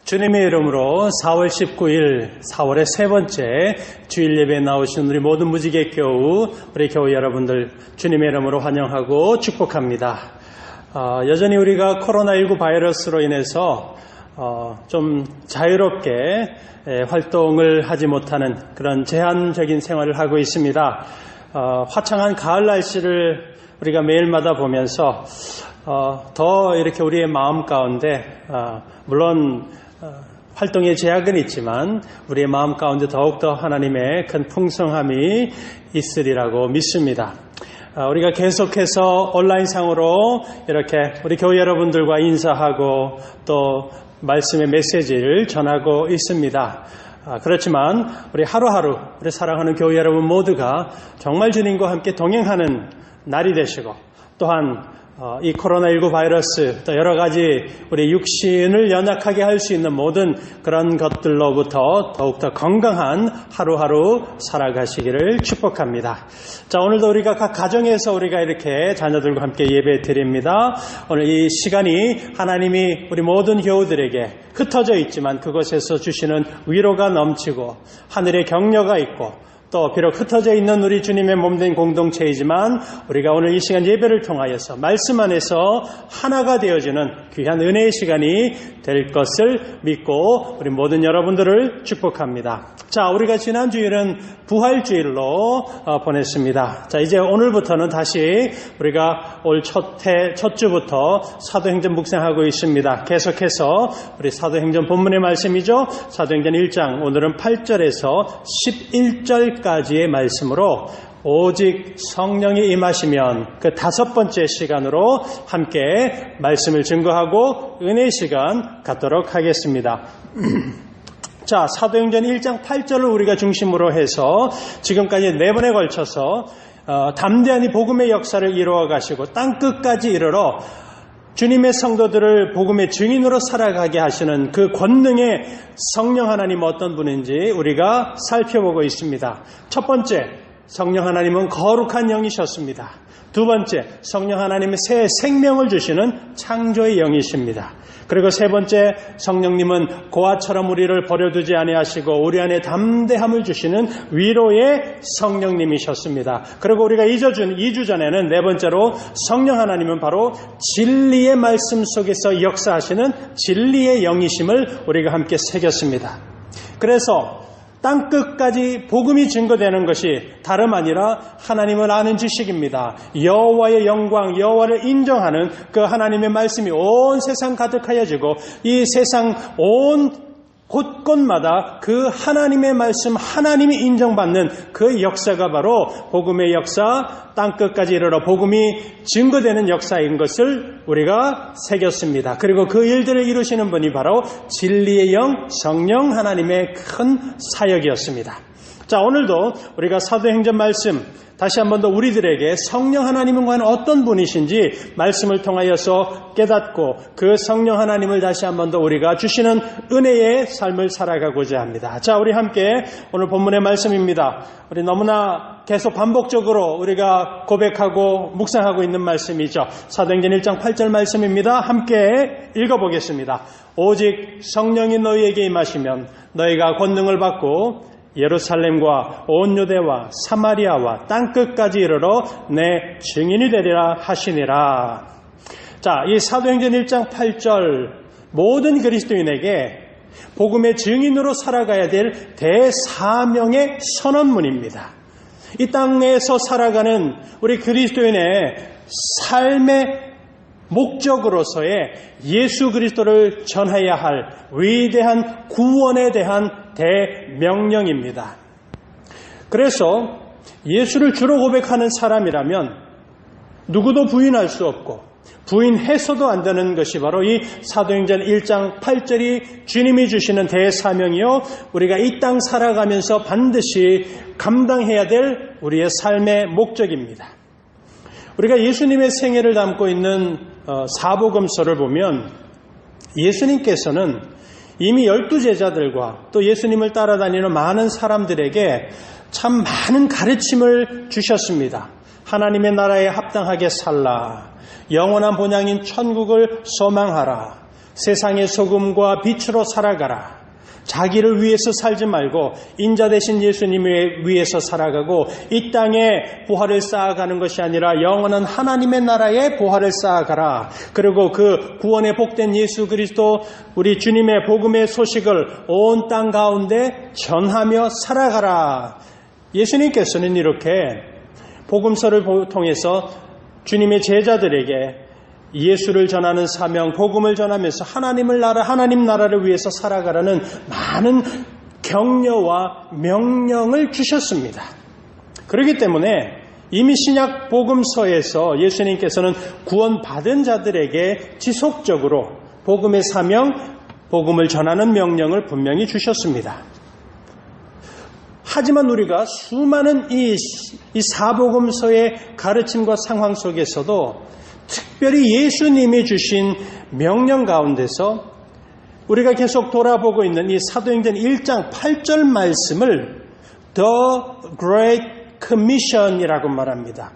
주님의 이름으로 4월 19일 4월의 세 번째 주일 예배에 나오신 우리 모든 무지개 교우, 우리 교우 여러분들 주님의 이름으로 환영하고 축복합니다. 여전히 우리가 코로나19 바이러스로 인해서 좀 자유롭게 활동을 하지 못하는 그런 제한적인 생활을 하고 있습니다. 화창한 가을 날씨를 우리가 매일마다 보면서 더 이렇게 우리의 마음 가운데 물론 활동의 제약은 있지만 우리의 마음 가운데 더욱더 하나님의 큰 풍성함이 있으리라고 믿습니다. 우리가 계속해서 온라인상으로 이렇게 우리 교회 여러분들과 인사하고 또 말씀의 메시지를 전하고 있습니다. 그렇지만 우리 하루하루 우리 사랑하는 교회 여러분 모두가 정말 주님과 함께 동행하는 날이 되시고, 또한 이 코로나19 바이러스 또 여러 가지 우리 육신을 연약하게 할 수 있는 모든 그런 것들로부터 더욱더 건강한 하루하루 살아가시기를 축복합니다. 자, 오늘도 우리가 각 가정에서 우리가 이렇게 자녀들과 함께 예배 드립니다. 오늘 이 시간이 하나님이 우리 모든 교우들에게 흩어져 있지만 그곳에서 주시는 위로가 넘치고 하늘의 격려가 있고, 또 비록 흩어져 있는 우리 주님의 몸된 공동체이지만 우리가 오늘 이 시간 예배를 통하여서 말씀 안에서 하나가 되어지는 귀한 은혜의 시간이 될 것을 믿고 우리 모든 여러분들을 축복합니다. 자, 우리가 지난 주일은 부활주일로 보냈습니다. 자, 이제 오늘부터는 다시 우리가 올 첫 주부터 사도행전 묵상하고 있습니다. 계속해서 우리 사도행전 본문의 말씀이죠. 사도행전 1장 오늘은 8절에서 11절까지의 말씀으로 오직 성령이 임하시면 그 다섯 번째 시간으로 함께 말씀을 증거하고 은혜의 시간 갖도록 하겠습니다. 자, 사도행전 1장 8절을 우리가 중심으로 해서 지금까지 4번에 걸쳐서 담대한 이 복음의 역사를 이루어 가시고 땅끝까지 이르러 주님의 성도들을 복음의 증인으로 살아가게 하시는 그 권능의 성령 하나님 어떤 분인지 우리가 살펴보고 있습니다. 첫 번째, 성령 하나님은 거룩한 영이셨습니다. 두 번째, 성령 하나님은 새 생명을 주시는 창조의 영이십니다. 그리고 세 번째, 성령님은 고아처럼 우리를 버려두지 아니하시고 우리 안에 담대함을 주시는 위로의 성령님이셨습니다. 그리고 우리가 2주 전에는 네 번째로 성령 하나님은 바로 진리의 말씀 속에서 역사하시는 진리의 영이심을 우리가 함께 새겼습니다. 그래서 땅끝까지 복음이 증거되는 것이 다름 아니라 하나님을 아는 지식입니다. 여호와의 영광, 여호와를 인정하는 그 하나님의 말씀이 온 세상 가득하여지고 이 세상 온 곳곳마다 그 하나님의 말씀, 하나님이 인정받는 그 역사가 바로 복음의 역사, 땅끝까지 이르러 복음이 증거되는 역사인 것을 우리가 새겼습니다. 그리고 그 일들을 이루시는 분이 바로 진리의 영, 성령 하나님의 큰 사역이었습니다. 자, 오늘도 우리가 사도행전 말씀 다시 한 번 더 우리들에게 성령 하나님은 과연 어떤 분이신지 말씀을 통하여서 깨닫고 그 성령 하나님을 다시 한 번 더 우리가 주시는 은혜의 삶을 살아가고자 합니다. 자, 우리 함께 오늘 본문의 말씀입니다. 우리 너무나 계속 반복적으로 우리가 고백하고 묵상하고 있는 말씀이죠. 사도행전 1장 8절 말씀입니다. 함께 읽어보겠습니다. 오직 성령이 너희에게 임하시면 너희가 권능을 받고 예루살렘과 온 유대와 사마리아와 땅끝까지 이르러 내 증인이 되리라 하시니라. 자, 이 사도행전 1장 8절 모든 그리스도인에게 복음의 증인으로 살아가야 될 대사명의 선언문입니다. 이 땅에서 살아가는 우리 그리스도인의 삶의 목적으로서의 예수 그리스도를 전해야 할 위대한 구원에 대한 대명령입니다. 그래서 예수를 주로 고백하는 사람이라면 누구도 부인할 수 없고 부인해서도 안 되는 것이 바로 이 사도행전 1장 8절이 주님이 주시는 대사명이요, 우리가 이 땅 살아가면서 반드시 감당해야 될 우리의 삶의 목적입니다. 우리가 예수님의 생애를 담고 있는 사복음서를 보면 예수님께서는 이미 12제자들과 또 예수님을 따라다니는 많은 사람들에게 참 많은 가르침을 주셨습니다. 하나님의 나라에 합당하게 살라. 영원한 본향인 천국을 소망하라. 세상의 소금과 빛으로 살아가라. 자기를 위해서 살지 말고 인자 되신 예수님을 위해서 살아가고 이 땅에 보화를 쌓아가는 것이 아니라 영원한 하나님의 나라에 보화를 쌓아가라. 그리고 그 구원의 복된 예수 그리스도 우리 주님의 복음의 소식을 온 땅 가운데 전하며 살아가라. 예수님께서는 이렇게 복음서를 통해서 주님의 제자들에게 예수를 전하는 사명, 복음을 전하면서 하나님 나라를 위해서 살아가라는 많은 격려와 명령을 주셨습니다. 그렇기 때문에 이미 신약 복음서에서 예수님께서는 구원받은 자들에게 지속적으로 복음의 사명, 복음을 전하는 명령을 분명히 주셨습니다. 하지만 우리가 수많은 이 사복음서의 가르침과 상황 속에서도 특별히 예수님이 주신 명령 가운데서 우리가 계속 돌아보고 있는 이 사도행전 1장 8절 말씀을 The Great Commission이라고 말합니다.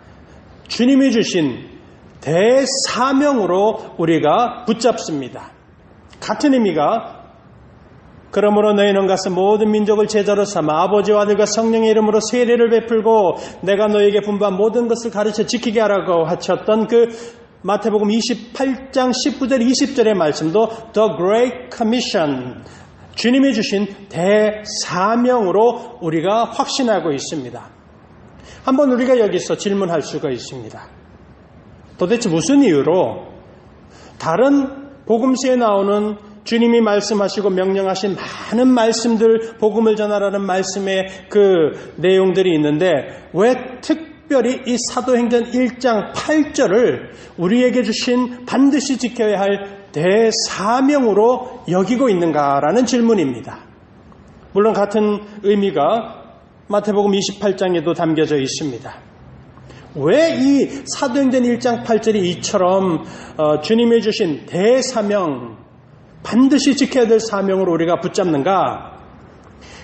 주님이 주신 대사명으로 우리가 붙잡습니다. 같은 의미가 그러므로 너희는 가서 모든 민족을 제자로 삼아 아버지와 아들과 성령의 이름으로 세례를 베풀고 내가 너희에게 분부한 모든 것을 가르쳐 지키게 하라고 하셨던 그 마태복음 28장 19절 20절의 말씀도 The Great Commission, 주님이 주신 대사명으로 우리가 확신하고 있습니다. 한번 우리가 여기서 질문할 수가 있습니다. 도대체 무슨 이유로 다른 복음서에 나오는 주님이 말씀하시고 명령하신 많은 말씀들, 복음을 전하라는 말씀의 그 내용들이 있는데 왜 특별히 이 사도행전 1장 8절을 우리에게 주신 반드시 지켜야 할 대사명으로 여기고 있는가라는 질문입니다. 물론 같은 의미가 마태복음 28장에도 담겨져 있습니다. 왜 이 사도행전 1장 8절이 이처럼 주님이 주신 대사명, 반드시 지켜야 될 사명으로 우리가 붙잡는가?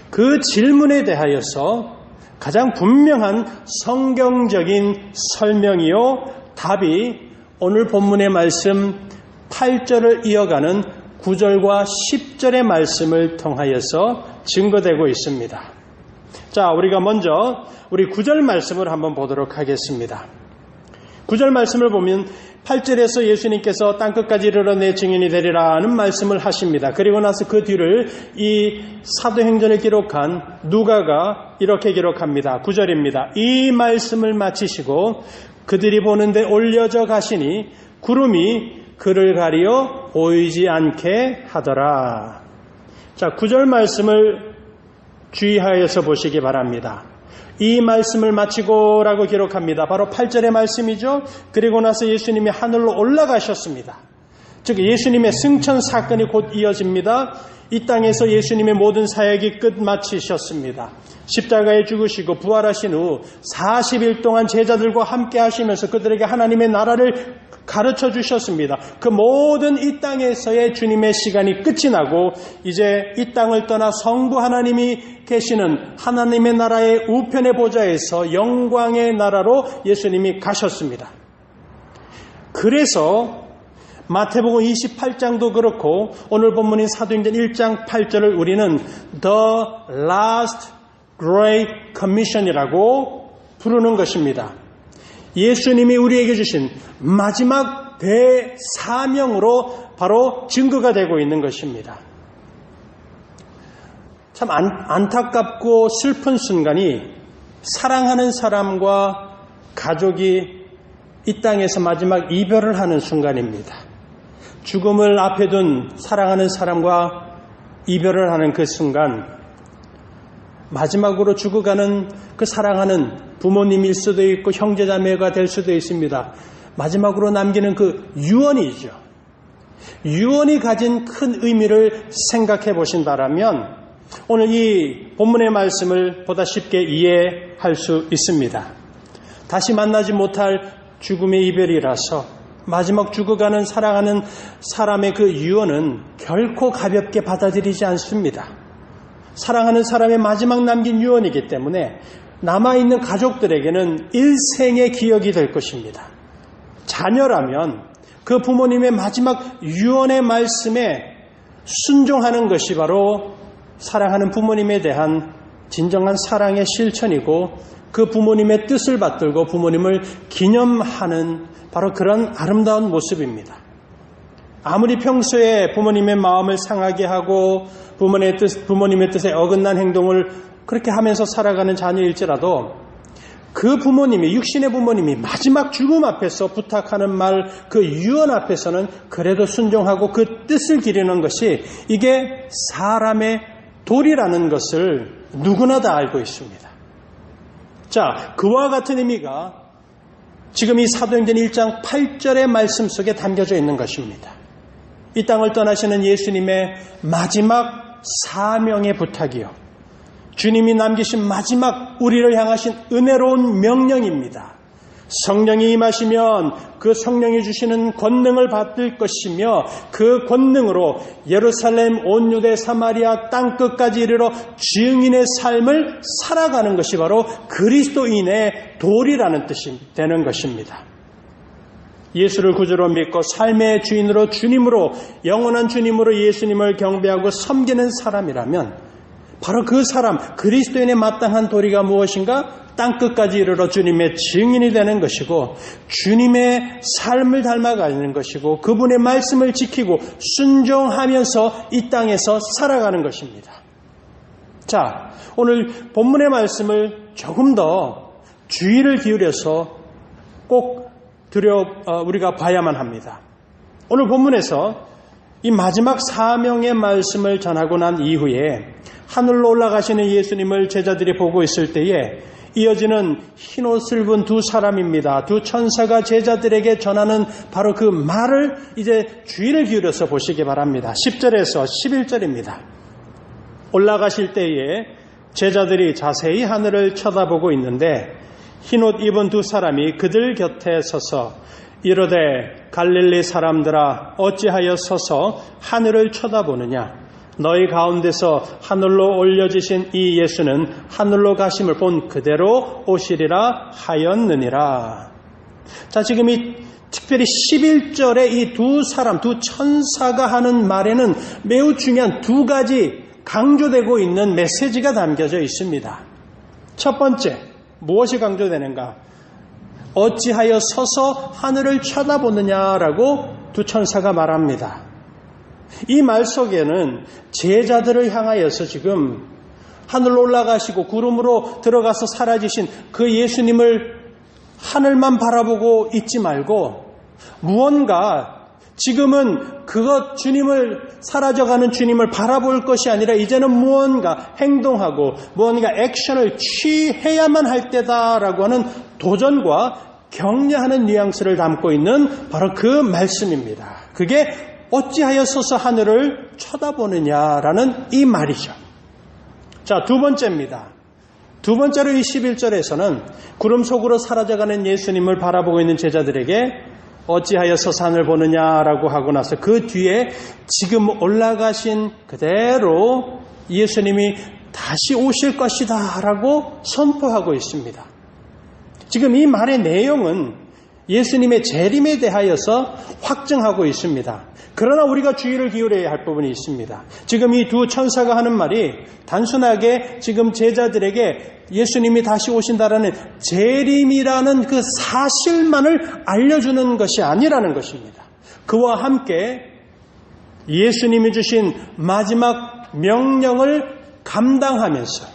그 질문에 대하여서 가장 분명한 성경적인 설명이요 답이 오늘 본문의 말씀 8절을 이어가는 9절과 10절의 말씀을 통하여서 증거되고 있습니다. 자, 우리가 먼저 우리 9절 말씀을 한번 보도록 하겠습니다. 9절 말씀을 보면 8절에서 예수님께서 땅끝까지 이르러 내 증인이 되리라는 말씀을 하십니다. 그리고 나서 그 뒤를 이 사도행전을 기록한 누가가 이렇게 기록합니다. 9절입니다. 이 말씀을 마치시고 그들이 보는데 올려져 가시니 구름이 그를 가리어 보이지 않게 하더라. 자, 9절 말씀을 주의하여서 보시기 바랍니다. 이 말씀을 마치고라고 기록합니다. 바로 8절의 말씀이죠. 그리고 나서 예수님이 하늘로 올라가셨습니다. 즉 예수님의 승천 사건이 곧 이어집니다. 이 땅에서 예수님의 모든 사역이 끝마치셨습니다. 십자가에 죽으시고 부활하신 후 40일 동안 제자들과 함께 하시면서 그들에게 하나님의 나라를 가르쳐 주셨습니다. 그 모든 이 땅에서의 주님의 시간이 끝이 나고 이제 이 땅을 떠나 성부 하나님이 계시는 하나님의 나라의 우편의 보좌에서 영광의 나라로 예수님이 가셨습니다. 그래서 마태복음 28장도 그렇고 오늘 본문인 사도행전 1장 8절을 우리는 The Last Great Commission이라고 부르는 것입니다. 예수님이 우리에게 주신 마지막 대사명으로 바로 증거가 되고 있는 것입니다. 참 안타깝고 슬픈 순간이 사랑하는 사람과 가족이 이 땅에서 마지막 이별을 하는 순간입니다. 죽음을 앞에 둔 사랑하는 사람과 이별을 하는 그 순간, 마지막으로 죽어가는 그 사랑하는 부모님일 수도 있고 형제자매가 될 수도 있습니다. 마지막으로 남기는 그 유언이죠. 유언이 가진 큰 의미를 생각해 보신다라면 오늘 이 본문의 말씀을 보다 쉽게 이해할 수 있습니다. 다시 만나지 못할 죽음의 이별이라서 마지막 죽어가는 사랑하는 사람의 그 유언은 결코 가볍게 받아들이지 않습니다. 사랑하는 사람의 마지막 남긴 유언이기 때문에 남아있는 가족들에게는 일생의 기억이 될 것입니다. 자녀라면 그 부모님의 마지막 유언의 말씀에 순종하는 것이 바로 사랑하는 부모님에 대한 진정한 사랑의 실천이고 그 부모님의 뜻을 받들고 부모님을 기념하는 바로 그런 아름다운 모습입니다. 아무리 평소에 부모님의 마음을 상하게 하고 부모님의 뜻에 어긋난 행동을 그렇게 하면서 살아가는 자녀일지라도 그 부모님이, 육신의 부모님이 마지막 죽음 앞에서 부탁하는 말, 그 유언 앞에서는 그래도 순종하고 그 뜻을 기리는 것이 이게 사람의 도리라는 것을 누구나 다 알고 있습니다. 자, 그와 같은 의미가 지금 이 사도행전 1장 8절의 말씀 속에 담겨져 있는 것입니다. 이 땅을 떠나시는 예수님의 마지막 사명의 부탁이요, 주님이 남기신 마지막 우리를 향하신 은혜로운 명령입니다. 성령이 임하시면 그 성령이 주시는 권능을 받을 것이며 그 권능으로 예루살렘, 온 유대, 사마리아 땅끝까지 이르러 증인의 삶을 살아가는 것이 바로 그리스도인의 도리라는 뜻이 되는 것입니다. 예수를 구주로 믿고 삶의 주인으로 주님으로, 영원한 주님으로 예수님을 경배하고 섬기는 사람이라면 바로 그 사람, 그리스도인의 마땅한 도리가 무엇인가? 땅끝까지 이르러 주님의 증인이 되는 것이고 주님의 삶을 닮아가는 것이고 그분의 말씀을 지키고 순종하면서 이 땅에서 살아가는 것입니다. 자, 오늘 본문의 말씀을 조금 더 주의를 기울여서 꼭 우리가 봐야만 합니다. 오늘 본문에서 이 마지막 사명의 말씀을 전하고 난 이후에 하늘로 올라가시는 예수님을 제자들이 보고 있을 때에 이어지는 흰옷을 입은 두 사람입니다. 두 천사가 제자들에게 전하는 바로 그 말을 이제 주의를 기울여서 보시기 바랍니다. 10절에서 11절입니다. 올라가실 때에 제자들이 자세히 하늘을 쳐다보고 있는데 흰옷 입은 두 사람이 그들 곁에 서서 이르되 갈릴리 사람들아 어찌하여 서서 하늘을 쳐다보느냐. 너희 가운데서 하늘로 올려지신 이 예수는 하늘로 가심을 본 그대로 오시리라 하였느니라. 자, 지금 이 특별히 11절에 이 두 사람, 두 천사가 하는 말에는 매우 중요한 두 가지 강조되고 있는 메시지가 담겨져 있습니다. 첫 번째, 무엇이 강조되는가? 어찌하여 서서 하늘을 쳐다보느냐라고 두 천사가 말합니다. 이 말 속에는 제자들을 향하여서 지금 하늘로 올라가시고 구름으로 들어가서 사라지신 그 예수님을 하늘만 바라보고 있지 말고 무언가 지금은 그것 주님을 사라져가는 주님을 바라볼 것이 아니라 이제는 무언가 행동하고 무언가 액션을 취해야만 할 때다라고 하는 도전과 격려하는 뉘앙스를 담고 있는 바로 그 말씀입니다. 그게 어찌하여 서서 하늘을 쳐다보느냐라는 이 말이죠. 자, 두 번째입니다. 두 번째로 이 11절에서는 구름 속으로 사라져가는 예수님을 바라보고 있는 제자들에게 어찌하여 서서 하늘 보느냐라고 하고 나서 그 뒤에 지금 올라가신 그대로 예수님이 다시 오실 것이다 라고 선포하고 있습니다. 지금 이 말의 내용은 예수님의 재림에 대하여서 확증하고 있습니다. 그러나 우리가 주의를 기울여야 할 부분이 있습니다. 지금 이 두 천사가 하는 말이 단순하게 지금 제자들에게 예수님이 다시 오신다라는 재림이라는 그 사실만을 알려주는 것이 아니라는 것입니다. 그와 함께 예수님이 주신 마지막 명령을 감당하면서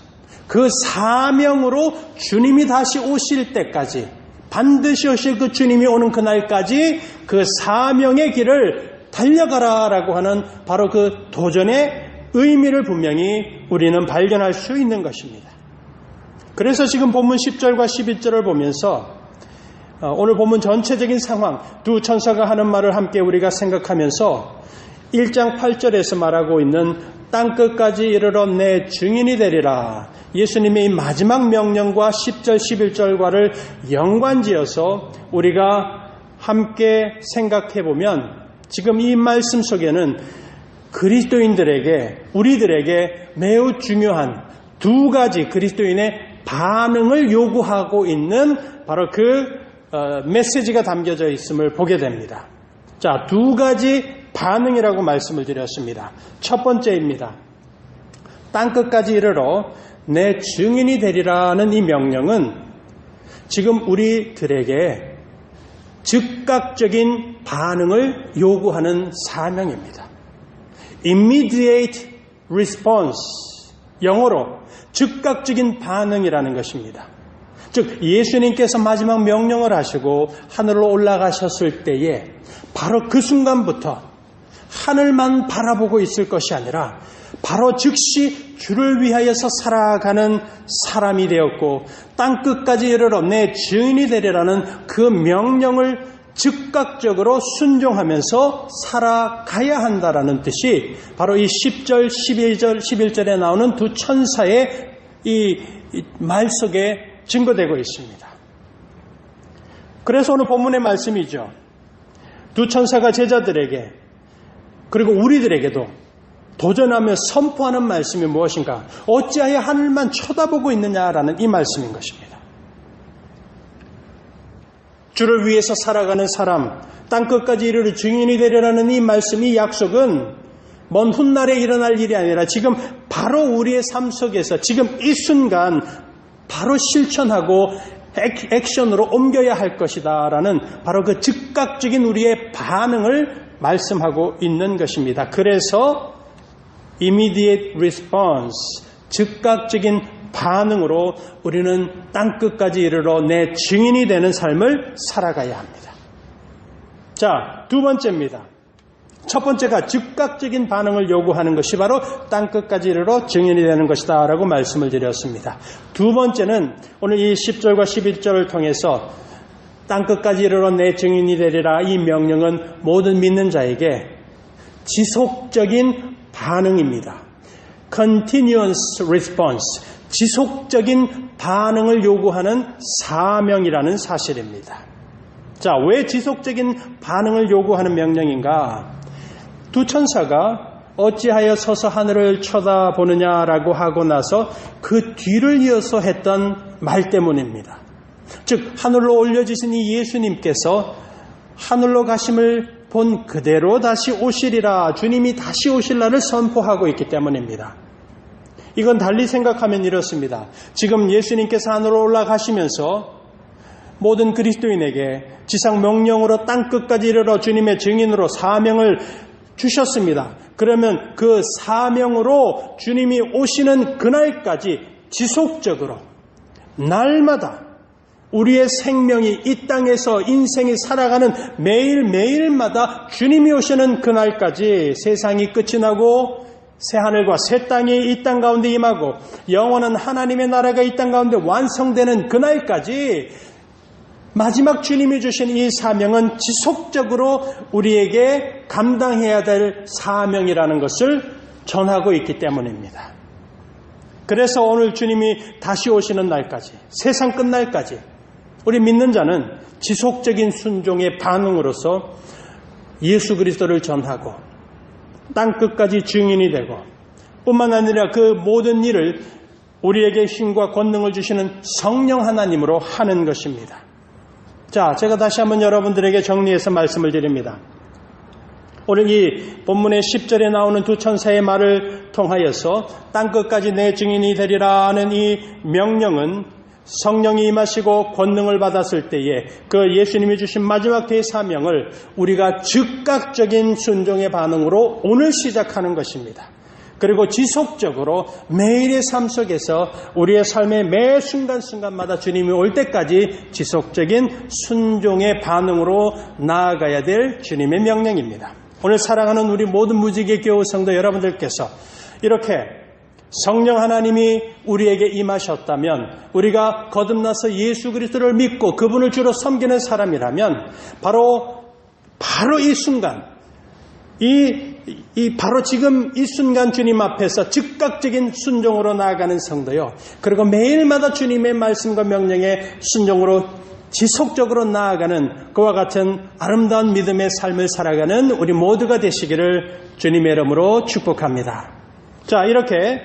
그 사명으로 주님이 다시 오실 때까지 반드시 오실 그 주님이 오는 그날까지 그 사명의 길을 달려가라라고 하는 바로 그 도전의 의미를 분명히 우리는 발견할 수 있는 것입니다. 그래서 지금 본문 10절과 11절을 보면서 오늘 본문 전체적인 상황, 두 천사가 하는 말을 함께 우리가 생각하면서 1장 8절에서 말하고 있는 땅끝까지 이르러 내 증인이 되리라. 예수님의 이 마지막 명령과 10절, 11절과를 연관지어서 우리가 함께 생각해보면 지금 이 말씀 속에는 그리스도인들에게, 우리들에게 매우 중요한 두 가지 그리스도인의 반응을 요구하고 있는 바로 그 메시지가 담겨져 있음을 보게 됩니다. 자, 두 가지 반응이라고 말씀을 드렸습니다. 첫 번째입니다. 땅끝까지 이르러 내 증인이 되리라는 이 명령은 지금 우리들에게 즉각적인 반응을 요구하는 사명입니다. Immediate response, 영어로 즉각적인 반응이라는 것입니다. 즉 예수님께서 마지막 명령을 하시고 하늘로 올라가셨을 때에 바로 그 순간부터 하늘만 바라보고 있을 것이 아니라 바로 즉시 주를 위하여서 살아가는 사람이 되었고 땅끝까지 이르러 내 증인이 되리라는 그 명령을 즉각적으로 순종하면서 살아가야 한다라는 뜻이 바로 이 10절, 11절에 나오는 두 천사의 이 말 속에 증거되고 있습니다. 그래서 오늘 본문의 말씀이죠. 두 천사가 제자들에게 그리고 우리들에게도 도전하며 선포하는 말씀이 무엇인가? 어찌하여 하늘만 쳐다보고 있느냐라는 이 말씀인 것입니다. 주를 위해서 살아가는 사람, 땅끝까지 이르러 증인이 되리라는 이 말씀, 이 약속은 먼 훗날에 일어날 일이 아니라 지금 바로 우리의 삶 속에서 지금 이 순간 바로 실천하고 액션으로 옮겨야 할 것이다 라는 바로 그 즉각적인 우리의 반응을 말씀하고 있는 것입니다. 그래서 immediate response, 즉각적인 반응으로 우리는 땅끝까지 이르러 내 증인이 되는 삶을 살아가야 합니다. 자, 두 번째입니다. 첫 번째가 즉각적인 반응을 요구하는 것이 바로 땅끝까지 이르러 증인이 되는 것이다 라고 말씀을 드렸습니다. 두 번째는 오늘 이 10절과 11절을 통해서 땅끝까지 이르러 내 증인이 되리라 이 명령은 모든 믿는 자에게 지속적인 반응입니다. Continuous response, 지속적인 반응을 요구하는 사명이라는 사실입니다. 자, 왜 지속적인 반응을 요구하는 명령인가? 두 천사가 어찌하여 서서 하늘을 쳐다보느냐라고 하고 나서 그 뒤를 이어서 했던 말 때문입니다. 즉 하늘로 올려지신 이 예수님께서 하늘로 가심을 본 그대로 다시 오시리라, 주님이 다시 오실 날을 선포하고 있기 때문입니다. 이건 달리 생각하면 이렇습니다. 지금 예수님께서 하늘로 올라가시면서 모든 그리스도인에게 지상 명령으로 땅끝까지 이르러 주님의 증인으로 사명을 주셨습니다. 그러면 그 사명으로 주님이 오시는 그날까지 지속적으로 날마다 우리의 생명이 이 땅에서 인생이 살아가는 매일매일마다 주님이 오시는 그날까지 세상이 끝이 나고 새하늘과 새 땅이 이 땅 가운데 임하고 영원한 하나님의 나라가 이 땅 가운데 완성되는 그날까지 마지막 주님이 주신 이 사명은 지속적으로 우리에게 감당해야 될 사명이라는 것을 전하고 있기 때문입니다. 그래서 오늘 주님이 다시 오시는 날까지, 세상 끝날까지 우리 믿는 자는 지속적인 순종의 반응으로서 예수 그리스도를 전하고 땅끝까지 증인이 되고 뿐만 아니라 그 모든 일을 우리에게 힘과 권능을 주시는 성령 하나님으로 하는 것입니다. 자, 제가 다시 한번 여러분들에게 정리해서 말씀을 드립니다. 오늘 이 본문의 10절에 나오는 두 천사의 말을 통하여서 땅끝까지 내 증인이 되리라 하는 이 명령은 성령이 임하시고 권능을 받았을 때에 그 예수님이 주신 마지막 대사명을 우리가 즉각적인 순종의 반응으로 오늘 시작하는 것입니다. 그리고 지속적으로 매일의 삶 속에서 우리의 삶의 매 순간순간마다 주님이 올 때까지 지속적인 순종의 반응으로 나아가야 될 주님의 명령입니다. 오늘 사랑하는 우리 모든 무지개 교우 성도 여러분들께서 이렇게 성령 하나님이 우리에게 임하셨다면 우리가 거듭나서 예수 그리스도를 믿고 그분을 주로 섬기는 사람이라면 바로 이 순간 바로 지금 이 순간 주님 앞에서 즉각적인 순종으로 나아가는 성도요. 그리고 매일마다 주님의 말씀과 명령에 순종으로 지속적으로 나아가는 그와 같은 아름다운 믿음의 삶을 살아가는 우리 모두가 되시기를 주님의 이름으로 축복합니다. 자, 이렇게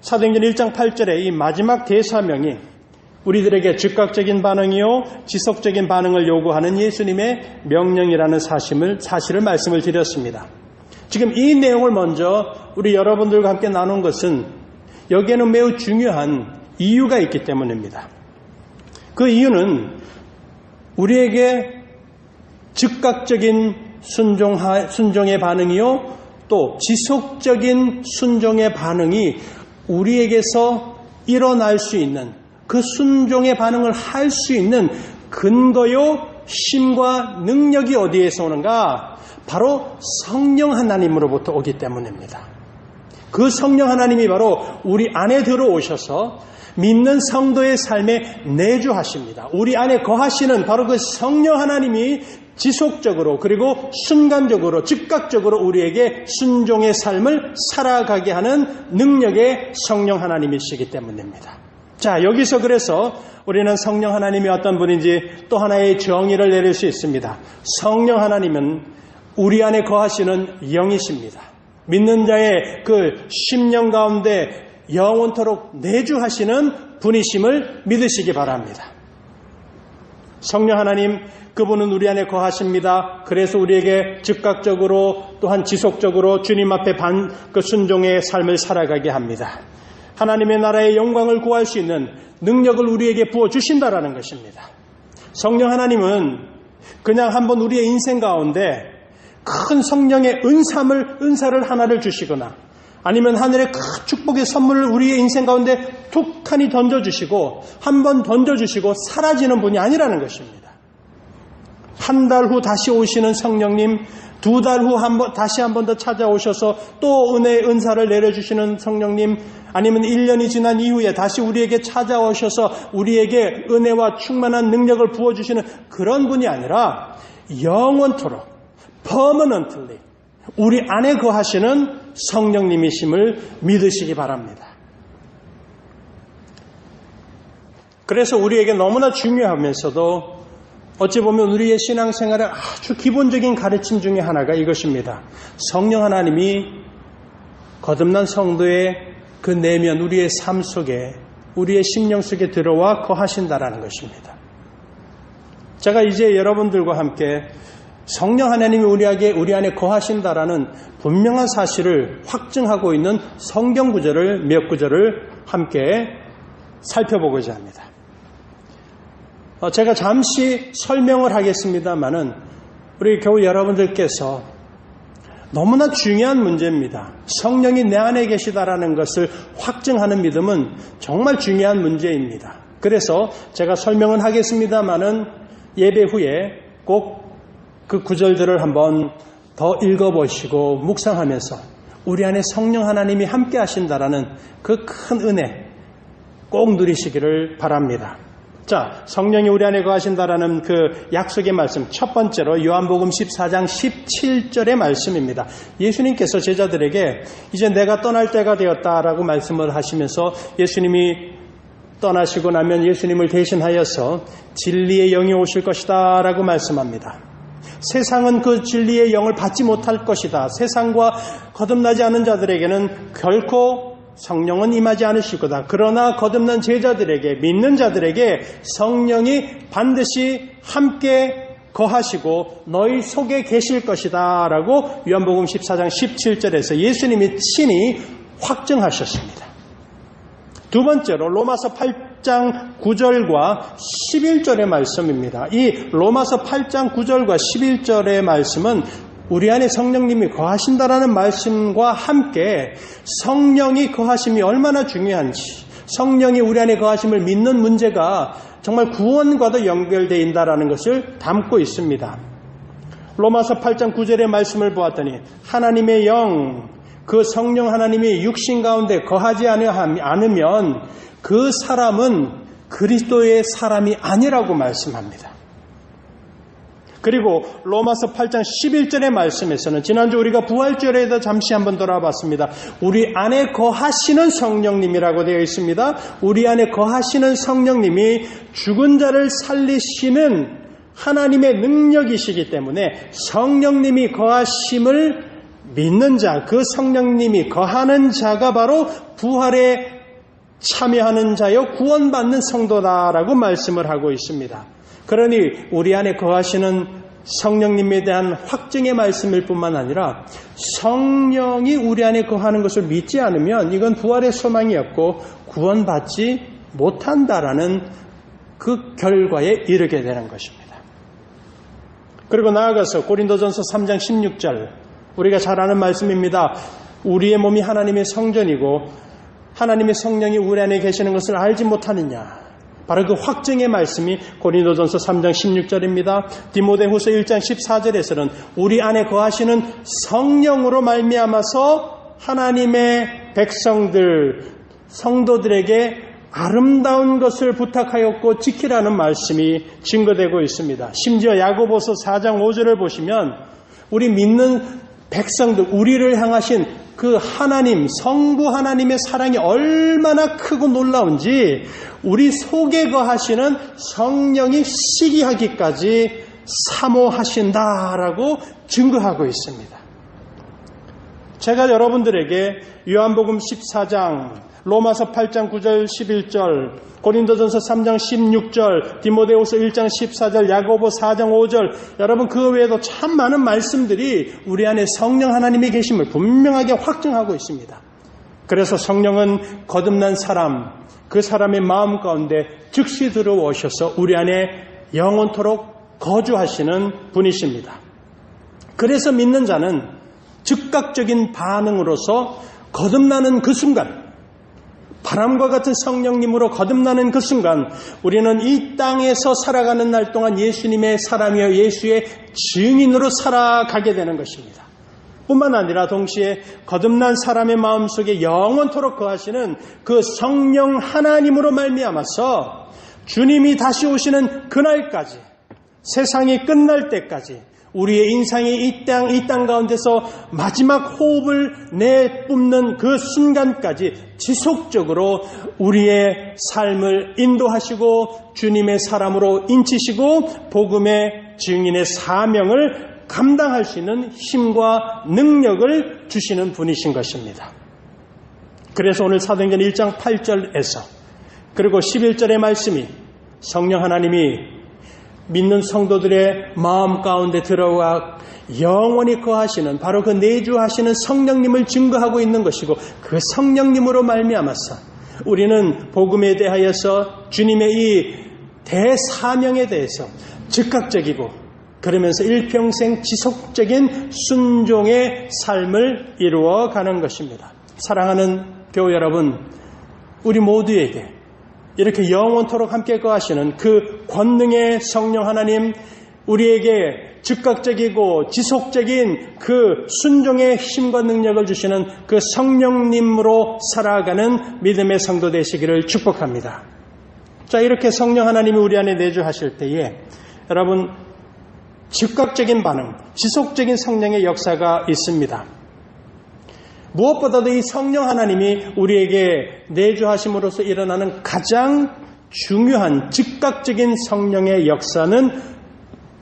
사도행전 1장 8절에 이 마지막 대사명이 우리들에게 즉각적인 반응이요 지속적인 반응을 요구하는 예수님의 명령이라는 사실을 말씀을 드렸습니다. 지금 이 내용을 먼저 우리 여러분들과 함께 나눈 것은 여기에는 매우 중요한 이유가 있기 때문입니다. 그 이유는 우리에게 즉각적인 순종의 반응이요 또 지속적인 순종의 반응이 우리에게서 일어날 수 있는 그 순종의 반응을 할 수 있는 근거요 힘과 능력이 어디에서 오는가? 바로 성령 하나님으로부터 오기 때문입니다. 그 성령 하나님이 바로 우리 안에 들어오셔서 믿는 성도의 삶에 내주하십니다. 우리 안에 거하시는 바로 그 성령 하나님이 지속적으로 그리고 순간적으로 즉각적으로 우리에게 순종의 삶을 살아가게 하는 능력의 성령 하나님이시기 때문입니다. 자, 여기서 그래서 우리는 성령 하나님이 어떤 분인지 또 하나의 정의를 내릴 수 있습니다. 성령 하나님은 우리 안에 거하시는 영이십니다. 믿는 자의 그 심령 가운데 영원토록 내주하시는 분이심을 믿으시기 바랍니다. 성령 하나님, 그분은 우리 안에 거하십니다. 그래서 우리에게 즉각적으로 또한 지속적으로 주님 앞에 그 순종의 삶을 살아가게 합니다. 하나님의 나라의 영광을 구할 수 있는 능력을 우리에게 부어주신다라는 것입니다. 성령 하나님은 그냥 한번 우리의 인생 가운데 큰 성령의 은사를 하나를 주시거나 아니면 하늘의 큰 축복의 선물을 우리의 인생 가운데 툭하니 던져주시고 한번 던져주시고 사라지는 분이 아니라는 것입니다. 한 달 후 다시 오시는 성령님, 2달 후 다시 한 번 더 찾아오셔서 또 은사를 내려주시는 성령님, 아니면 1년이 지난 이후에 다시 우리에게 찾아오셔서 우리에게 은혜와 충만한 능력을 부어주시는 그런 분이 아니라 영원토록 permanently 우리 안에 거하시는 성령님이심을 믿으시기 바랍니다. 그래서 우리에게 너무나 중요하면서도 어찌 보면 우리의 신앙생활의 아주 기본적인 가르침 중에 하나가 이것입니다. 성령 하나님이 거듭난 성도의 그 내면 우리의 삶 속에 우리의 심령 속에 들어와 거하신다라는 것입니다. 제가 이제 여러분들과 함께 성령 하나님이 우리 안에 거하신다라는 분명한 사실을 확증하고 있는 성경 구절을 몇 구절을 함께 살펴보고자 합니다. 제가 잠시 설명을 하겠습니다만은 우리 교우 여러분들께서 너무나 중요한 문제입니다. 성령이 내 안에 계시다라는 것을 확증하는 믿음은 정말 중요한 문제입니다. 그래서 제가 설명은 하겠습니다만은 예배 후에 꼭 그 구절들을 한번 더 읽어보시고 묵상하면서 우리 안에 성령 하나님이 함께 하신다라는 그 큰 은혜 꼭 누리시기를 바랍니다. 자, 성령이 우리 안에 거하신다라는 그 약속의 말씀, 첫 번째로 요한복음 14장 17절의 말씀입니다. 예수님께서 제자들에게 이제 내가 떠날 때가 되었다라고 말씀을 하시면서 예수님이 떠나시고 나면 예수님을 대신하여서 진리의 영이 오실 것이다 라고 말씀합니다. 세상은 그 진리의 영을 받지 못할 것이다. 세상과 거듭나지 않은 자들에게는 결코 성령은 임하지 않으실 거다. 그러나 거듭난 제자들에게, 믿는 자들에게 성령이 반드시 함께 거하시고 너희 속에 계실 것이다 라고 요한복음 14장 17절에서 예수님이 친히 확증하셨습니다. 두 번째로 로마서 8장 9절과 11절의 말씀입니다. 이 로마서 8장 9절과 11절의 말씀은 우리 안에 성령님이 거하신다라는 말씀과 함께 성령이 거하심이 얼마나 중요한지, 성령이 우리 안에 거하심을 믿는 문제가 정말 구원과도 연결되어 있다는 것을 담고 있습니다. 로마서 8장 9절의 말씀을 보았더니 하나님의 영, 그 성령 하나님이 육신 가운데 거하지 않으면 그 사람은 그리스도의 사람이 아니라고 말씀합니다. 그리고 로마서 8장 11절의 말씀에서는 지난주 우리가 부활절에도 잠시 한번 돌아봤습니다. 우리 안에 거하시는 성령님이라고 되어 있습니다. 우리 안에 거하시는 성령님이 죽은 자를 살리시는 하나님의 능력이시기 때문에 성령님이 거하심을 믿는 자, 그 성령님이 거하는 자가 바로 부활의 참여하는 자여 구원받는 성도다라고 말씀을 하고 있습니다. 그러니 우리 안에 거하시는 성령님에 대한 확증의 말씀일 뿐만 아니라 성령이 우리 안에 거하는 것을 믿지 않으면 이건 부활의 소망이 없고 구원받지 못한다라는 그 결과에 이르게 되는 것입니다. 그리고 나아가서 고린도전서 3장 16절, 우리가 잘 아는 말씀입니다. 우리의 몸이 하나님의 성전이고 하나님의 성령이 우리 안에 계시는 것을 알지 못하느냐. 바로 그 확증의 말씀이 고린도전서 3장 16절입니다. 디모데후서 1장 14절에서는 우리 안에 거하시는 성령으로 말미암아서 하나님의 백성들, 성도들에게 아름다운 것을 부탁하였고 지키라는 말씀이 증거되고 있습니다. 심지어 야고보서 4장 5절을 보시면 우리 믿는 백성들, 우리를 향하신 그 하나님, 성부 하나님의 사랑이 얼마나 크고 놀라운지 우리 속에 거하시는 성령이 시기하기까지 사모하신다라고 증거하고 있습니다. 제가 여러분들에게 요한복음 14장, 로마서 8장 9절 11절, 고린도전서 3장 16절, 디모데후서 1장 14절, 야고보 4장 5절, 여러분 그 외에도 참 많은 말씀들이 우리 안에 성령 하나님이 계심을 분명하게 확증하고 있습니다. 그래서 성령은 거듭난 사람, 그 사람의 마음 가운데 즉시 들어오셔서 우리 안에 영원토록 거주하시는 분이십니다. 그래서 믿는 자는 즉각적인 반응으로서 거듭나는 그 순간, 바람과 같은 성령님으로 거듭나는 그 순간 우리는 이 땅에서 살아가는 날 동안 예수님의 사람이여 예수의 증인으로 살아가게 되는 것입니다. 뿐만 아니라 동시에 거듭난 사람의 마음속에 영원토록 거하시는 그 성령 하나님으로 말미암아서 주님이 다시 오시는 그날까지, 세상이 끝날 때까지, 우리의 인생이 이 땅 가운데서 마지막 호흡을 내뿜는 그 순간까지 지속적으로 우리의 삶을 인도하시고 주님의 사람으로 인치시고 복음의 증인의 사명을 감당할 수 있는 힘과 능력을 주시는 분이신 것입니다. 그래서 오늘 사도행전 1장 8절에서 그리고 11절의 말씀이 성령 하나님이 믿는 성도들의 마음 가운데 들어와 영원히 거하시는 바로 그 내주하시는 성령님을 증거하고 있는 것이고 그 성령님으로 말미암아서 우리는 복음에 대하여서 주님의 이 대사명에 대해서 즉각적이고 그러면서 일평생 지속적인 순종의 삶을 이루어가는 것입니다. 사랑하는 교우 여러분, 우리 모두에게 이렇게 영원토록 함께 거하시는 그 권능의 성령 하나님, 우리에게 즉각적이고 지속적인 그 순종의 힘과 능력을 주시는 그 성령님으로 살아가는 믿음의 성도 되시기를 축복합니다. 자, 이렇게 성령 하나님이 우리 안에 내주하실 때에 여러분 즉각적인 반응, 지속적인 성령의 역사가 있습니다. 무엇보다도 이 성령 하나님이 우리에게 내주하심으로써 일어나는 가장 중요한 즉각적인 성령의 역사는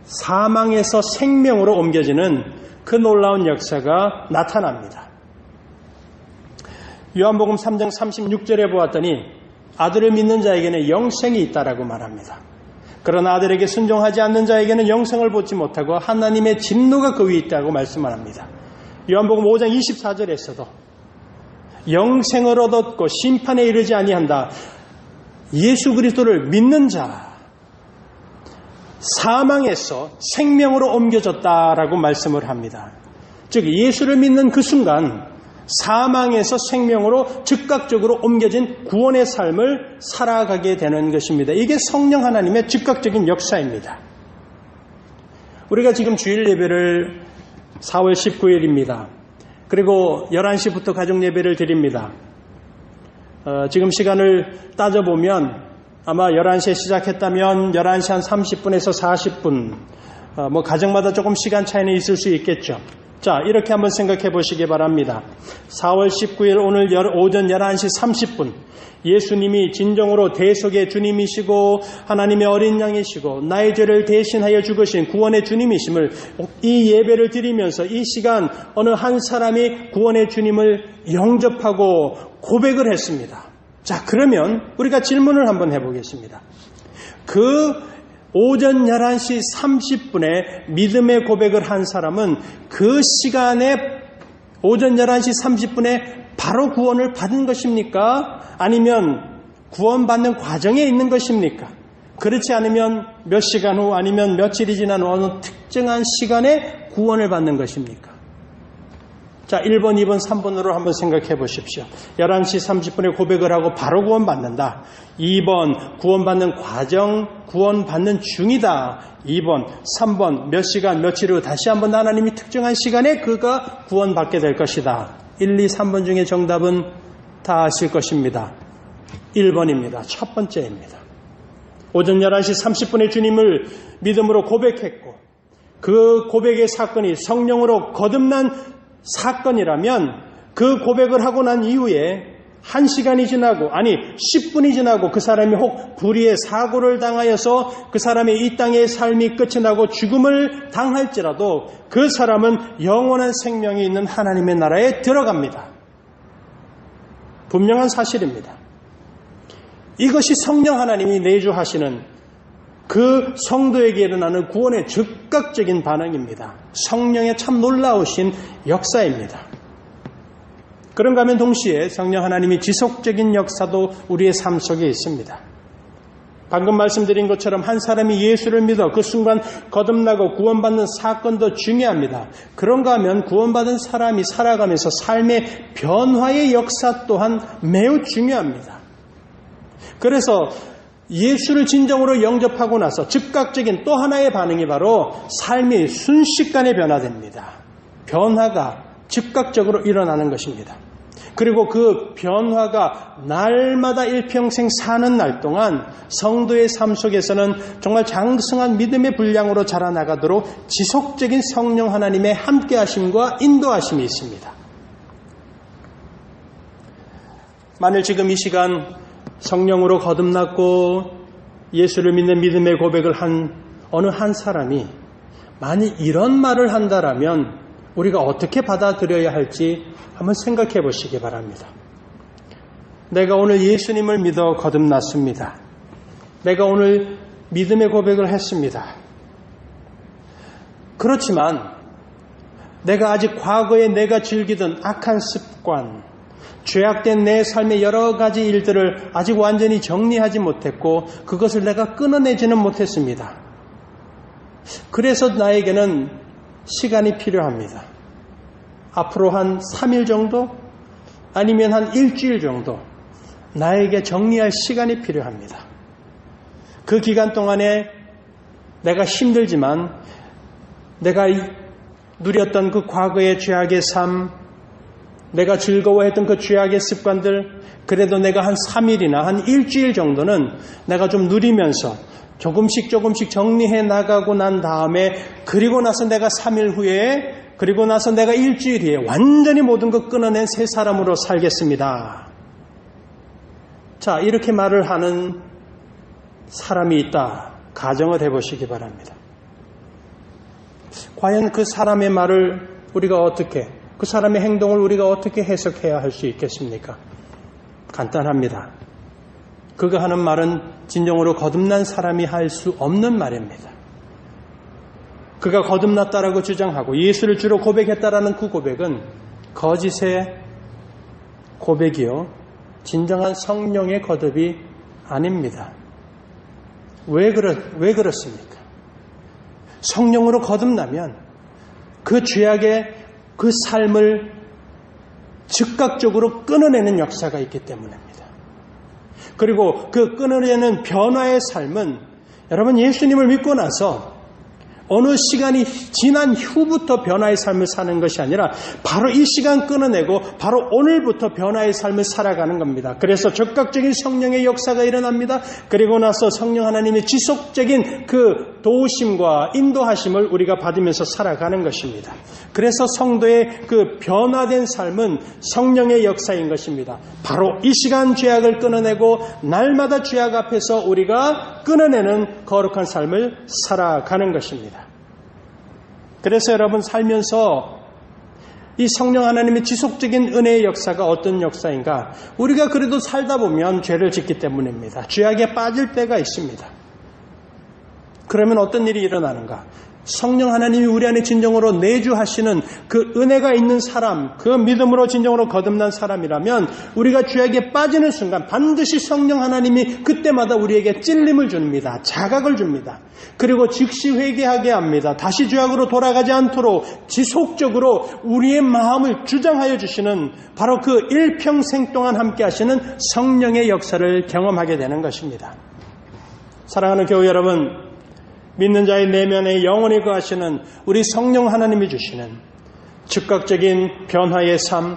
사망에서 생명으로 옮겨지는 그 놀라운 역사가 나타납니다. 요한복음 3장 36절에 보았더니 아들을 믿는 자에게는 영생이 있다라고 말합니다. 그러나 아들에게 순종하지 않는 자에게는 영생을 보지 못하고 하나님의 진노가 그 위에 있다고 말씀을 합니다. 요한복음 5장 24절에서도 영생을 얻었고 심판에 이르지 아니한다. 예수 그리스도를 믿는 자 사망에서 생명으로 옮겨졌다라고 말씀을 합니다. 즉 예수를 믿는 그 순간 사망에서 생명으로 즉각적으로 옮겨진 구원의 삶을 살아가게 되는 것입니다. 이게 성령 하나님의 즉각적인 역사입니다. 우리가 지금 주일 예배를 4월 19일입니다. 그리고 11시부터 가족 예배를 드립니다. 지금 시간을 따져보면 아마 11시에 시작했다면 11시 한 30분에서 40분, 가정마다 조금 시간 차이는 있을 수 있겠죠. 자, 이렇게 한번 생각해 보시기 바랍니다. 4월 19일 오늘 오전 11시 30분 예수님이 진정으로 대속의 주님이시고 하나님의 어린 양이시고 나의 죄를 대신하여 죽으신 구원의 주님이심을 이 예배를 드리면서 이 시간 어느 한 사람이 구원의 주님을 영접하고 고백을 했습니다. 자, 그러면 우리가 질문을 한번 해보겠습니다. 그 오전 11시 30분에 믿음의 고백을 한 사람은 그 시간에 오전 11시 30분에 바로 구원을 받은 것입니까? 아니면 구원받는 과정에 있는 것입니까? 그렇지 않으면 몇 시간 후 아니면 며칠이 지난 어느 특정한 시간에 구원을 받는 것입니까? 자, 1번, 2번, 3번으로 한번 생각해 보십시오. 11시 30분에 고백을 하고 바로 구원받는다. 2번, 구원받는 과정, 구원받는 중이다. 2번, 3번, 몇 시간, 며칠 후 다시 한번 하나님이 특정한 시간에 그가 구원받게 될 것이다. 1, 2, 3번 중에 정답은 다 아실 것입니다. 1번입니다. 첫 번째입니다. 오전 11시 30분에 주님을 믿음으로 고백했고 그 고백의 사건이 성령으로 거듭난 사건이라면 그 고백을 하고 난 이후에 1시간이 지나고 아니 10분이 지나고 그 사람이 혹 불의의 사고를 당하여서 그 사람의 이 땅의 삶이 끝이 나고 죽음을 당할지라도 그 사람은 영원한 생명이 있는 하나님의 나라에 들어갑니다. 분명한 사실입니다. 이것이 성령 하나님이 내주하시는 그 성도에게 일어나는 구원의 즉각적인 반응입니다. 성령의 참 놀라우신 역사입니다. 그런가 하면 동시에 성령 하나님이 지속적인 역사도 우리의 삶 속에 있습니다. 방금 말씀드린 것처럼 한 사람이 예수를 믿어 그 순간 거듭나고 구원받는 사건도 중요합니다. 그런가 하면 구원받은 사람이 살아가면서 삶의 변화의 역사 또한 매우 중요합니다. 그래서 예수를 진정으로 영접하고 나서 즉각적인 또 하나의 반응이 바로 삶이 순식간에 변화됩니다. 변화가 즉각적으로 일어나는 것입니다. 그리고 그 변화가 날마다 일평생 사는 날 동안 성도의 삶 속에서는 정말 장성한 믿음의 분량으로 자라나가도록 지속적인 성령 하나님의 함께하심과 인도하심이 있습니다. 만일 지금 이 시간 성령으로 거듭났고 예수를 믿는 믿음의 고백을 한 어느 한 사람이 만일 이런 말을 한다라면 우리가 어떻게 받아들여야 할지 한번 생각해 보시기 바랍니다. 내가 오늘 예수님을 믿어 거듭났습니다. 내가 오늘 믿음의 고백을 했습니다. 그렇지만 내가 아직 과거에 내가 즐기던 악한 습관, 죄악된 내 삶의 여러 가지 일들을 아직 완전히 정리하지 못했고 그것을 내가 끊어내지는 못했습니다. 그래서 나에게는 시간이 필요합니다. 앞으로 한 3일 정도 아니면 한 일주일 정도 나에게 정리할 시간이 필요합니다. 그 기간 동안에 내가 힘들지만 내가 누렸던 그 과거의 죄악의 삶, 내가 즐거워했던 그 죄악의 습관들, 그래도 내가 한 3일이나 한 일주일 정도는 내가 좀 누리면서 조금씩 정리해 나가고 난 다음에 그리고 나서 내가 3일 후에 그리고 나서 내가 일주일 후에 완전히 모든 것 끊어낸 새 사람으로 살겠습니다. 자, 이렇게 말을 하는 사람이 있다. 가정을 해보시기 바랍니다. 과연 그 사람의 말을 우리가 어떻게, 그 사람의 행동을 우리가 어떻게 해석해야 할 수 있겠습니까? 간단합니다. 그가 하는 말은 진정으로 거듭난 사람이 할 수 없는 말입니다. 그가 거듭났다라고 주장하고 예수를 주로 고백했다라는 그 고백은 거짓의 고백이요, 진정한 성령의 거듭이 아닙니다. 왜 그렇습니까? 성령으로 거듭나면 그 죄악의 그 삶을 즉각적으로 끊어내는 역사가 있기 때문입니다. 그리고 그 끊어내는 변화의 삶은 여러분 예수님을 믿고 나서 어느 시간이 지난 후부터 변화의 삶을 사는 것이 아니라 바로 이 시간 끊어내고 바로 오늘부터 변화의 삶을 살아가는 겁니다. 그래서 적극적인 성령의 역사가 일어납니다. 그리고 나서 성령 하나님의 지속적인 그 도우심과 인도하심을 우리가 받으면서 살아가는 것입니다. 그래서 성도의 그 변화된 삶은 성령의 역사인 것입니다. 바로 이 시간 죄악을 끊어내고 날마다 죄악 앞에서 우리가 끊어내는 거룩한 삶을 살아가는 것입니다. 그래서 여러분 살면서 이 성령 하나님의 지속적인 은혜의 역사가 어떤 역사인가? 우리가 그래도 살다 보면 죄를 짓기 때문입니다. 죄악에 빠질 때가 있습니다. 그러면 어떤 일이 일어나는가? 성령 하나님이 우리 안에 진정으로 내주하시는 그 은혜가 있는 사람, 그 믿음으로 진정으로 거듭난 사람이라면 우리가 죄악에 빠지는 순간 반드시 성령 하나님이 그때마다 우리에게 찔림을 줍니다. 자각을 줍니다. 그리고 즉시 회개하게 합니다. 다시 죄악으로 돌아가지 않도록 지속적으로 우리의 마음을 주장하여 주시는 바로 그 일평생 동안 함께 하시는 성령의 역사를 경험하게 되는 것입니다. 사랑하는 교회 여러분, 믿는 자의 내면에 영원히 거하시는 우리 성령 하나님이 주시는 즉각적인 변화의 삶,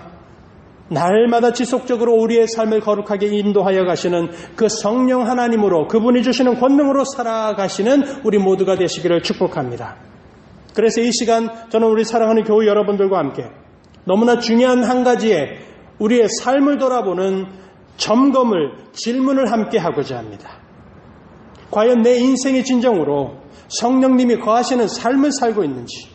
날마다 지속적으로 우리의 삶을 거룩하게 인도하여 가시는 그 성령 하나님으로 그분이 주시는 권능으로 살아가시는 우리 모두가 되시기를 축복합니다. 그래서 이 시간 저는 우리 사랑하는 교회 여러분들과 함께 너무나 중요한 한 가지의 우리의 삶을 돌아보는 점검을, 질문을 함께 하고자 합니다. 과연 내 인생의 진정으로 성령님이 거하시는 삶을 살고 있는지,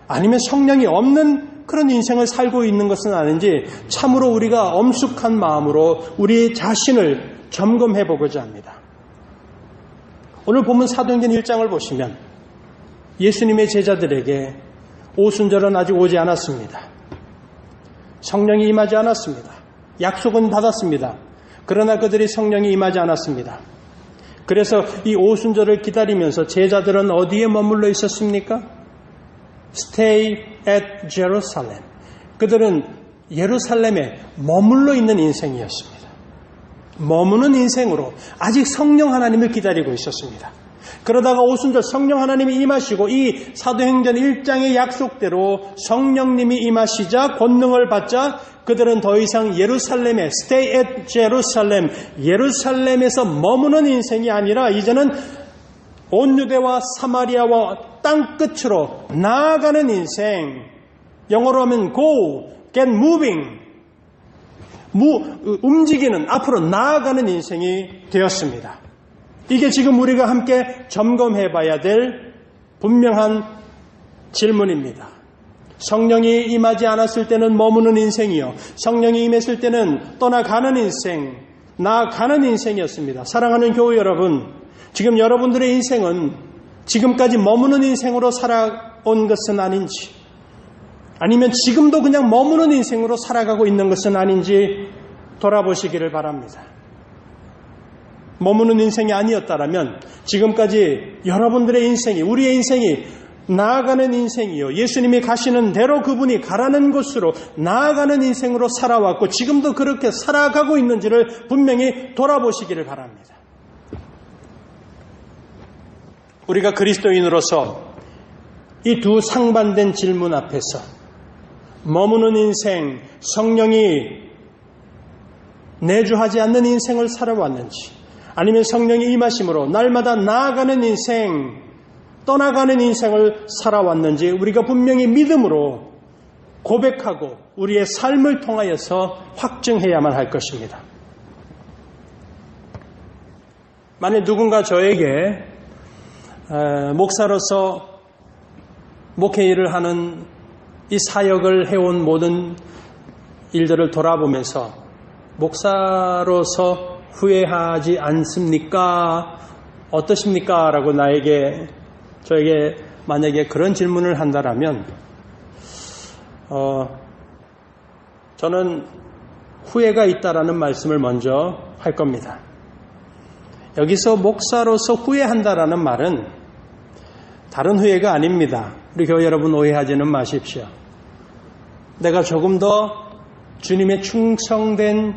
아니면 성령이 없는 그런 인생을 살고 있는 것은 아닌지 참으로 우리가 엄숙한 마음으로 우리 자신을 점검해 보고자 합니다. 오늘 본문 사도행전 1장을 보시면 예수님의 제자들에게 오순절은 아직 오지 않았습니다. 성령이 임하지 않았습니다. 약속은 받았습니다. 그러나 그들이 성령이 임하지 않았습니다. 그래서 이 오순절을 기다리면서 제자들은 어디에 머물러 있었습니까? Stay at Jerusalem. 그들은 예루살렘에 머물러 있는 인생이었습니다. 머무는 인생으로 아직 성령 하나님을 기다리고 있었습니다. 그러다가 오순절 성령 하나님이 임하시고 이 사도행전 1장의 약속대로 성령님이 임하시자 권능을 받자 그들은 더 이상 예루살렘에 Stay at Jerusalem, 예루살렘에서 머무는 인생이 아니라 이제는 온 유대와 사마리아와 땅끝으로 나아가는 인생, 영어로 하면 Go, Get Moving, 움직이는, 앞으로 나아가는 인생이 되었습니다. 이게 지금 우리가 함께 점검해 봐야 될 분명한 질문입니다. 성령이 임하지 않았을 때는 머무는 인생이요, 성령이 임했을 때는 떠나가는 인생, 나아가는 인생이었습니다. 사랑하는 교회 여러분, 지금 여러분들의 인생은 지금까지 머무는 인생으로 살아온 것은 아닌지, 아니면 지금도 그냥 머무는 인생으로 살아가고 있는 것은 아닌지 돌아보시기를 바랍니다. 머무는 인생이 아니었다면 지금까지 여러분들의 인생이, 우리의 인생이 나아가는 인생이요, 예수님이 가시는 대로 그분이 가라는 곳으로 나아가는 인생으로 살아왔고 지금도 그렇게 살아가고 있는지를 분명히 돌아보시기를 바랍니다. 우리가 그리스도인으로서 이 두 상반된 질문 앞에서 머무는 인생, 성령이 내주하지 않는 인생을 살아왔는지, 아니면 성령이 임하심으로 날마다 나아가는 인생, 떠나가는 인생을 살아왔는지 우리가 분명히 믿음으로 고백하고 우리의 삶을 통하여서 확증해야만 할 것입니다. 만약 누군가 저에게 목사로서 목회 일을 하는 이 사역을 해온 모든 일들을 돌아보면서 목사로서 후회하지 않습니까? 어떠십니까? 라고 저에게 만약에 그런 질문을 한다라면 저는 후회가 있다라는 말씀을 먼저 할 겁니다. 여기서 목사로서 후회한다라는 말은 다른 후회가 아닙니다. 우리 교회 여러분 오해하지는 마십시오. 내가 조금 더 주님의 충성된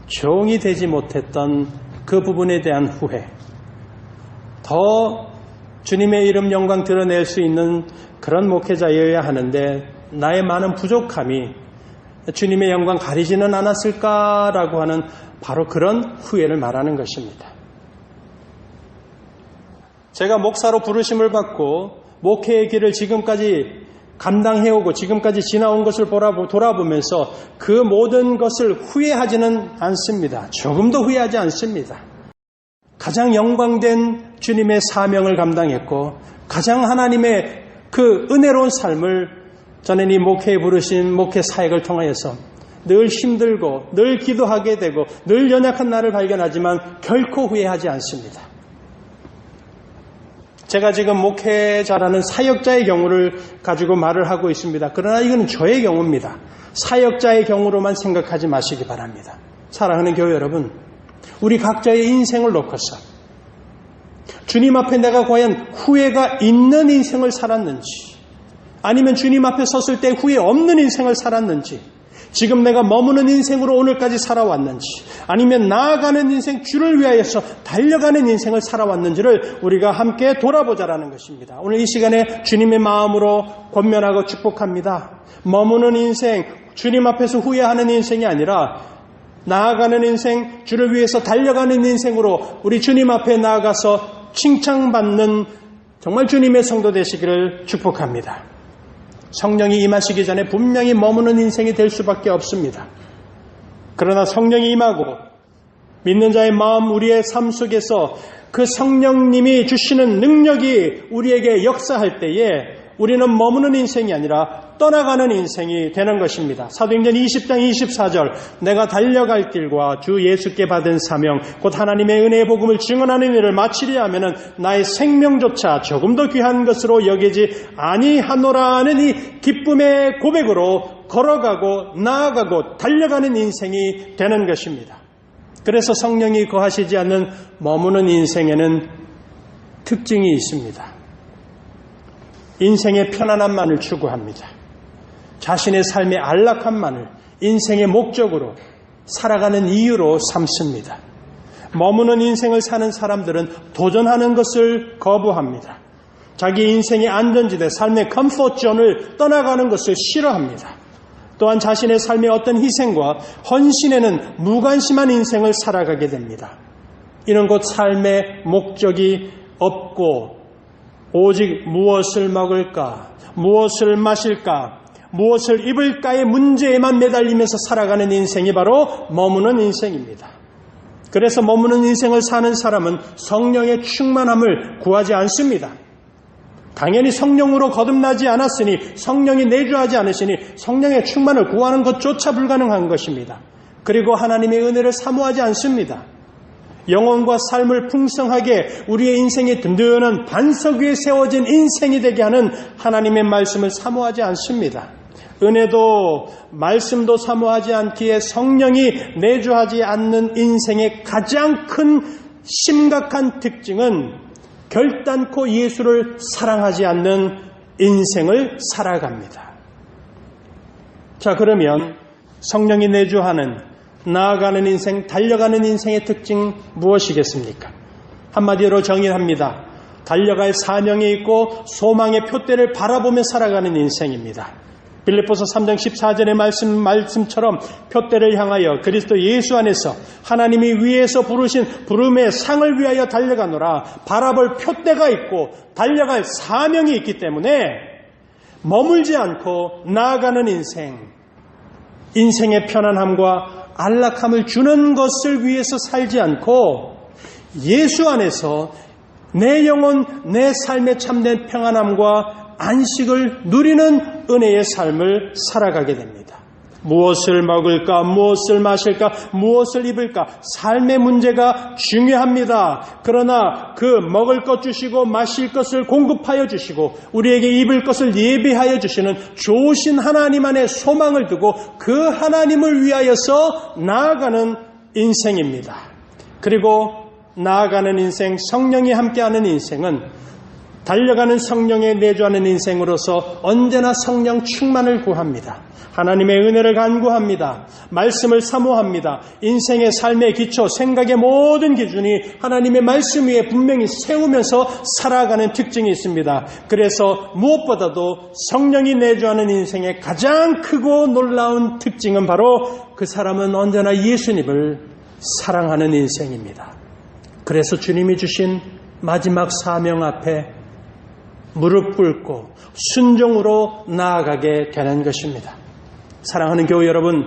종이 되지 못했던 그 부분에 대한 후회, 더 주님의 이름 영광 드러낼 수 있는 그런 목회자여야 하는데 나의 많은 부족함이 주님의 영광 가리지는 않았을까라고 하는 바로 그런 후회를 말하는 것입니다. 제가 목사로 부르심을 받고 목회의 길을 지금까지 감당해오고 지금까지 지나온 것을 돌아보면서 그 모든 것을 후회하지는 않습니다. 조금도 후회하지 않습니다. 가장 영광된 주님의 사명을 감당했고 가장 하나님의 그 은혜로운 삶을 저는 이 목회에 부르신 목회 사역을 통하여서 늘 힘들고 늘 기도하게 되고 늘 연약한 나를 발견하지만 결코 후회하지 않습니다. 제가 지금 목회자라는 사역자의 경우를 가지고 말을 하고 있습니다. 그러나 이건 저의 경우입니다. 사역자의 경우로만 생각하지 마시기 바랍니다. 사랑하는 교회 여러분, 우리 각자의 인생을 놓고서 주님 앞에 내가 과연 후회가 있는 인생을 살았는지, 아니면 주님 앞에 섰을 때 후회 없는 인생을 살았는지, 지금 내가 머무는 인생으로 오늘까지 살아왔는지, 아니면 나아가는 인생, 주를 위하여서 달려가는 인생을 살아왔는지를 우리가 함께 돌아보자라는 것입니다. 오늘 이 시간에 주님의 마음으로 권면하고 축복합니다. 머무는 인생, 주님 앞에서 후회하는 인생이 아니라 나아가는 인생, 주를 위해서 달려가는 인생으로 우리 주님 앞에 나아가서 칭찬받는 정말 주님의 성도 되시기를 축복합니다. 성령이 임하시기 전에 분명히 머무는 인생이 될 수밖에 없습니다. 그러나 성령이 임하고 믿는 자의 마음, 우리의 삶 속에서 그 성령님이 주시는 능력이 우리에게 역사할 때에 우리는 머무는 인생이 아니라 떠나가는 인생이 되는 것입니다. 사도행전 20장 24절, 내가 달려갈 길과 주 예수께 받은 사명 곧 하나님의 은혜의 복음을 증언하는 일을 마치려 하면은 나의 생명조차 조금 더 귀한 것으로 여기지 아니하노라 하는 이 기쁨의 고백으로 걸어가고 나아가고 달려가는 인생이 되는 것입니다. 그래서 성령이 거하시지 않는 머무는 인생에는 특징이 있습니다. 인생의 편안함만을 추구합니다. 자신의 삶의 안락함만을 인생의 목적으로 살아가는 이유로 삼습니다. 머무는 인생을 사는 사람들은 도전하는 것을 거부합니다. 자기 인생의 안전지대, 삶의 컴포트존을 떠나가는 것을 싫어합니다. 또한 자신의 삶의 어떤 희생과 헌신에는 무관심한 인생을 살아가게 됩니다. 이는 곧 삶의 목적이 없고 오직 무엇을 먹을까, 무엇을 마실까, 무엇을 입을까의 문제에만 매달리면서 살아가는 인생이 바로 머무는 인생입니다. 그래서 머무는 인생을 사는 사람은 성령의 충만함을 구하지 않습니다. 당연히 성령으로 거듭나지 않았으니, 성령이 내주하지 않으시니 성령의 충만을 구하는 것조차 불가능한 것입니다. 그리고 하나님의 은혜를 사모하지 않습니다. 영혼과 삶을 풍성하게 우리의 인생의 든든한 반석 위에 세워진 인생이 되게 하는 하나님의 말씀을 사모하지 않습니다. 은혜도 말씀도 사모하지 않기에 성령이 내주하지 않는 인생의 가장 큰 심각한 특징은 결단코 예수를 사랑하지 않는 인생을 살아갑니다. 자, 그러면 성령이 내주하는 나아가는 인생, 달려가는 인생의 특징 무엇이겠습니까? 한마디로 정의합니다. 달려갈 사명이 있고 소망의 표대를 바라보며 살아가는 인생입니다. 빌립보서 3장 14절의 말씀처럼 표대를 향하여 그리스도 예수 안에서 하나님이 위에서 부르신 부름의 상을 위하여 달려가노라. 바라볼 표대가 있고 달려갈 사명이 있기 때문에 머물지 않고 나아가는 인생, 인생의 편안함과 안락함을 주는 것을 위해서 살지 않고 예수 안에서 내 영혼, 내 삶의 참된 평안함과 안식을 누리는 은혜의 삶을 살아가게 됩니다. 무엇을 먹을까, 무엇을 마실까, 무엇을 입을까, 삶의 문제가 중요합니다. 그러나 그 먹을 것 주시고 마실 것을 공급하여 주시고 우리에게 입을 것을 예비하여 주시는 좋으신 하나님 안에 소망을 두고 그 하나님을 위하여서 나아가는 인생입니다. 그리고 나아가는 인생, 성령이 함께하는 인생은 달려가는 성령에 내주하는 인생으로서 언제나 성령 충만을 구합니다. 하나님의 은혜를 간구합니다. 말씀을 사모합니다. 인생의 삶의 기초, 생각의 모든 기준이 하나님의 말씀 위에 분명히 세우면서 살아가는 특징이 있습니다. 그래서 무엇보다도 성령이 내주하는 인생의 가장 크고 놀라운 특징은 바로 그 사람은 언제나 예수님을 사랑하는 인생입니다. 그래서 주님이 주신 마지막 사명 앞에 무릎 꿇고 순종으로 나아가게 되는 것입니다. 사랑하는 교회 여러분,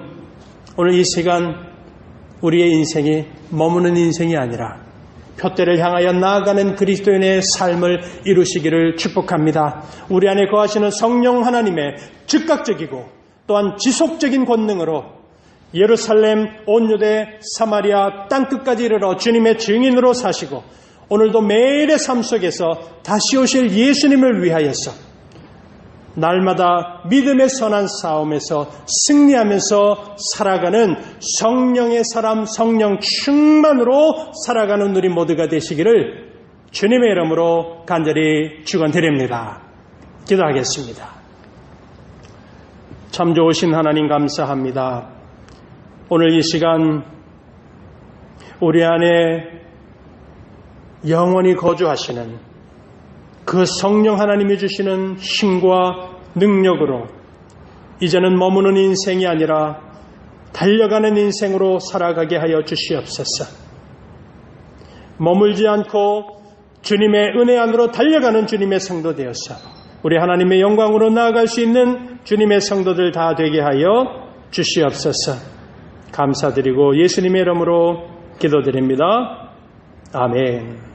오늘 이 시간 우리의 인생이 머무는 인생이 아니라 표대를 향하여 나아가는 그리스도인의 삶을 이루시기를 축복합니다. 우리 안에 거하시는 성령 하나님의 즉각적이고 또한 지속적인 권능으로 예루살렘, 온 유대, 사마리아 땅끝까지 이르러 주님의 증인으로 사시고 오늘도 매일의 삶 속에서 다시 오실 예수님을 위하여서 날마다 믿음의 선한 싸움에서 승리하면서 살아가는 성령의 사람, 성령 충만으로 살아가는 우리 모두가 되시기를 주님의 이름으로 간절히 축원드립니다. 기도하겠습니다. 참 좋으신 하나님 감사합니다. 오늘 이 시간 우리 안에 영원히 거주하시는 그 성령 하나님이 주시는 힘과 능력으로 이제는 머무는 인생이 아니라 달려가는 인생으로 살아가게 하여 주시옵소서. 머물지 않고 주님의 은혜 안으로 달려가는 주님의 성도 되어서 우리 하나님의 영광으로 나아갈 수 있는 주님의 성도들 다 되게 하여 주시옵소서. 감사드리고 예수님의 이름으로 기도드립니다. 아멘.